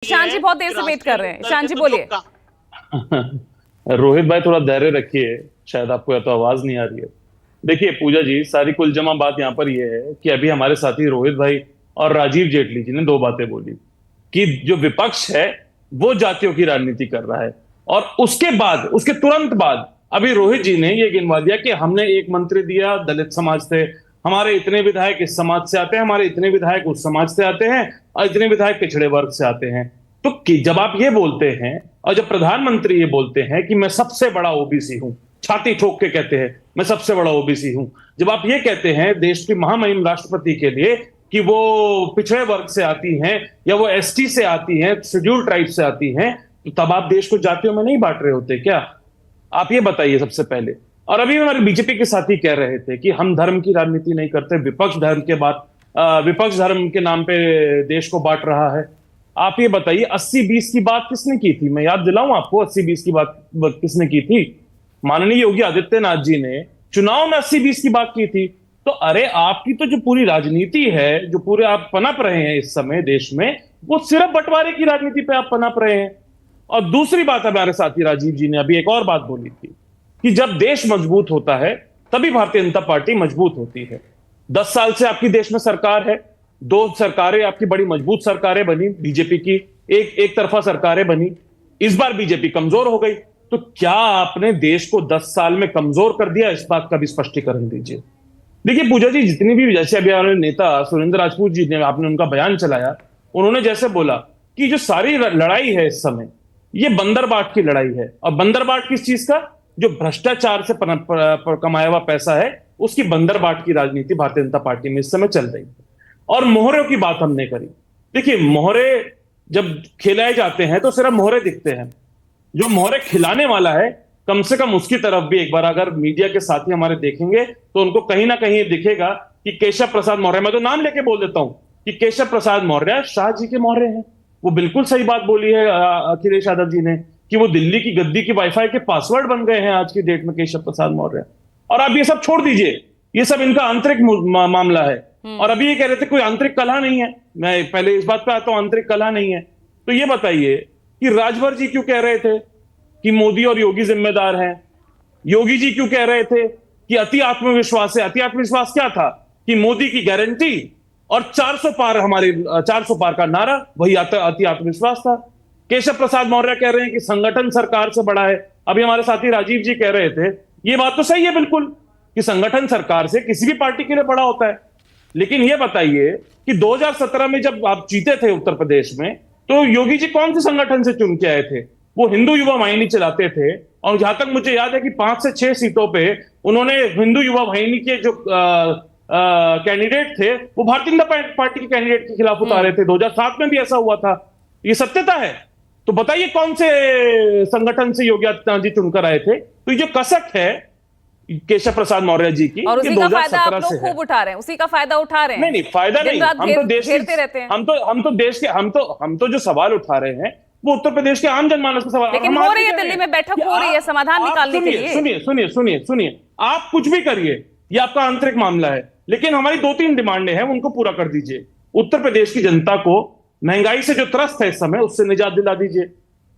ईशान जी बहुत देर से वेट कर रहे हैं। ईशान जी बोलिए। रोहित भाई थोड़ा धैर्य रखिए, शायद आपको या तो आवाज नहीं आ रही है। देखिए पूजा जी, सारी कुल जमा बात यहाँ पर यह है कि अभी हमारे साथी रोहित भाई और राजीव जेटली जी ने दो बातें बोली कि जो विपक्ष है वो जातियों की राजनीति कर रहा है, और उसके बाद, उसके तुरंत बाद अभी रोहित जी ने ये गिनवा दिया कि हमने एक मंत्री दिया दलित समाज से, हमारे इतने विधायक इस समाज से आते हैं, हमारे इतने विधायक उस समाज से आते हैं, और इतने विधायक पिछड़े वर्ग से आते हैं। तो जब आप ये बोलते हैं और जब प्रधानमंत्री ये बोलते हैं कि मैं सबसे बड़ा ओबीसी हूं, छाती ठोक के कहते हैं मैं सबसे बड़ा ओबीसी हूं, जब आप ये कहते हैं देश की महामहिम राष्ट्रपति के लिए कि वो पिछड़े वर्ग से आती हैं या वो एसटी से आती हैं, शेड्यूल्ड ट्राइब से आती हैं, तो तब आप देश को जातियों में नहीं बांट रहे होते क्या? आप ये बताइए सबसे पहले। और अभी हमारे बीजेपी के साथी कह रहे थे कि हम धर्म की राजनीति नहीं करते, विपक्ष धर्म के बाद विपक्ष धर्म के नाम पे देश को बांट रहा है। आप ये बताइए 80-20 की बात किसने की थी? मैं याद दिलाऊं आपको 80-20 की बात किसने की थी? माननीय योगी आदित्यनाथ जी ने चुनाव में 80-20 की बात की थी। तो अरे आपकी तो जो पूरी राजनीति है, जो पूरे आप पनप रहे हैं इस समय देश में, वो सिर्फ बंटवारे की राजनीति पे आप पनप रहे हैं। और दूसरी बात हमारे साथी राजीव जी ने अभी एक और बात बोली थी कि जब देश मजबूत होता है तभी भारतीय जनता पार्टी मजबूत होती है। 10 साल से आपकी देश में सरकार है, 2 सरकारें आपकी बड़ी मजबूत सरकारें बनी, बीजेपी की एक तरफा सरकारें बनी। इस बार बीजेपी कमजोर हो गई, तो क्या आपने देश को 10 साल में कमजोर कर दिया? इस बात का भी स्पष्टीकरण दीजिए। देखिए पूजा जी, जितनी भी, जैसे अभी हमारे नेता सुरेंद्र राजपूत जी ने, आपने उनका बयान चलाया, उन्होंने जैसे बोला कि जो सारी लड़ाई है इस समय ये बंदरबाट की लड़ाई है। और बंदरबाट किस चीज का? जो भ्रष्टाचार से कमाया हुआ पैसा है, उसकी बंदरबाट की राजनीति भारतीय जनता पार्टी में इस समय चल रही है। और मोहरों की बात हमने करी। देखिए मोहरे जब खिलाए जाते हैं तो सिर्फ मोहरे दिखते हैं, जो मोहरे खिलाने वाला है कम से कम उसकी तरफ भी एक बार अगर मीडिया के साथी हमारे देखेंगे तो उनको कहीं ना कहीं दिखेगा कि केशव प्रसाद मौर्य, मैं तो नाम लेके बोल देता हूं कि केशव प्रसाद मौर्य शाह जी के मौर्य हैं। वो बिल्कुल सही बात बोली है अखिलेश यादव जी ने कि वो दिल्ली की गद्दी की वाईफाई के पासवर्ड बन गए हैं आज की डेट में केशव प्रसाद मौर्य। और आप ये सब छोड़ दीजिए, ये सब इनका आंतरिक मामला है। और अभी ये कह रहे थे कोई आंतरिक कलह नहीं है। मैं पहले इस बात पे आता हूं, आंतरिक कलह नहीं है। तो ये बताइए कि राजभर जी क्यों कह रहे थे कि मोदी और योगी जिम्मेदार हैं? योगी जी क्यों कह रहे थे कि अति आत्मविश्वास है? अति आत्मविश्वास क्या था? कि मोदी की गारंटी और 400 पार, हमारे 400 पार का नारा, वही अति आत्मविश्वास था। केशव प्रसाद मौर्य कह रहे हैं कि संगठन सरकार से बड़ा है। अभी हमारे साथी राजीव जी कह रहे थे, ये बात तो सही है बिल्कुल कि संगठन सरकार से किसी भी पार्टी के लिए बड़ा होता है। लेकिन ये बताइए कि 2017 में जब आप जीते थे उत्तर प्रदेश में, तो योगी जी कौन से संगठन से चुन के आए थे? वो हिंदू युवा वाहिनी चलाते थे, और जहां तक मुझे याद है कि 5 से 6 सीटों पे उन्होंने हिंदू युवा वाहिनी के जो कैंडिडेट थे वो भारतीय जनता पार्टी के कैंडिडेट के खिलाफ उतारे थे। 2007 में भी ऐसा हुआ था। ये सत्यता है। तो बताइए कौन से संगठन से योगी आदित्यनाथ जी चुनकर आए थे? तो ये जो कसक है केशव प्रसाद मौर्य जी की, और उसी का फायदा आप लोग खूब उठा रहे हैं, उसी का फायदा उठा रहे हैं। नहीं, फायदा नहीं, हम तो देश रहते हैं। हम तो देश के, हम तो जो सवाल उठा रहे हैं वो उत्तर प्रदेश के आम जनमानस के सवाल। लेकिन हो रही है, दिल्ली में बैठक हो रही है समाधान निकालने के लिए। सुनिए, आप कुछ भी करिए, ये आपका आंतरिक मामला है, लेकिन हमारी 2-3 डिमांडें हैं, उनको पूरा कर दीजिए। उत्तर प्रदेश की जनता को महंगाई से जो त्रस्त है इस समय, उससे निजात दिला दीजिए।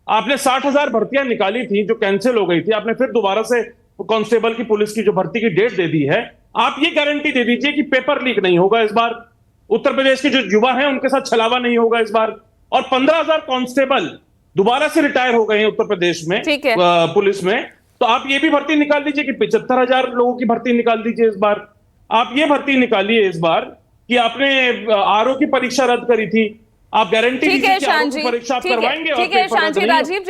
आपने 60,000 भर्तियां निकाली थी जो कैंसिल हो गई थी, आपने फिर दोबारा से कांस्टेबल की, पुलिस की जो भर्ती की डेट दे दी है। आप ये गारंटी दे दीजिए कि पेपर लीक नहीं होगा इस बार, उत्तर प्रदेश के जो युवा हैं उनके साथ छलावा नहीं होगा इस बार। और 15,000 कांस्टेबल दोबारा से रिटायर हो गए हैं उत्तर प्रदेश में पुलिस में, तो आप ये भी भर्ती निकाल दीजिए कि 75,000 लोगों की भर्ती निकाल दीजिए इस बार। आप ये भर्ती निकालिए इस बार कि आपने आरओ की परीक्षा रद्द करी थी, आप गारंटी दीजिए कि आरओ की परीक्षा आप करवाएंगे। ठीक है शांति, राजीव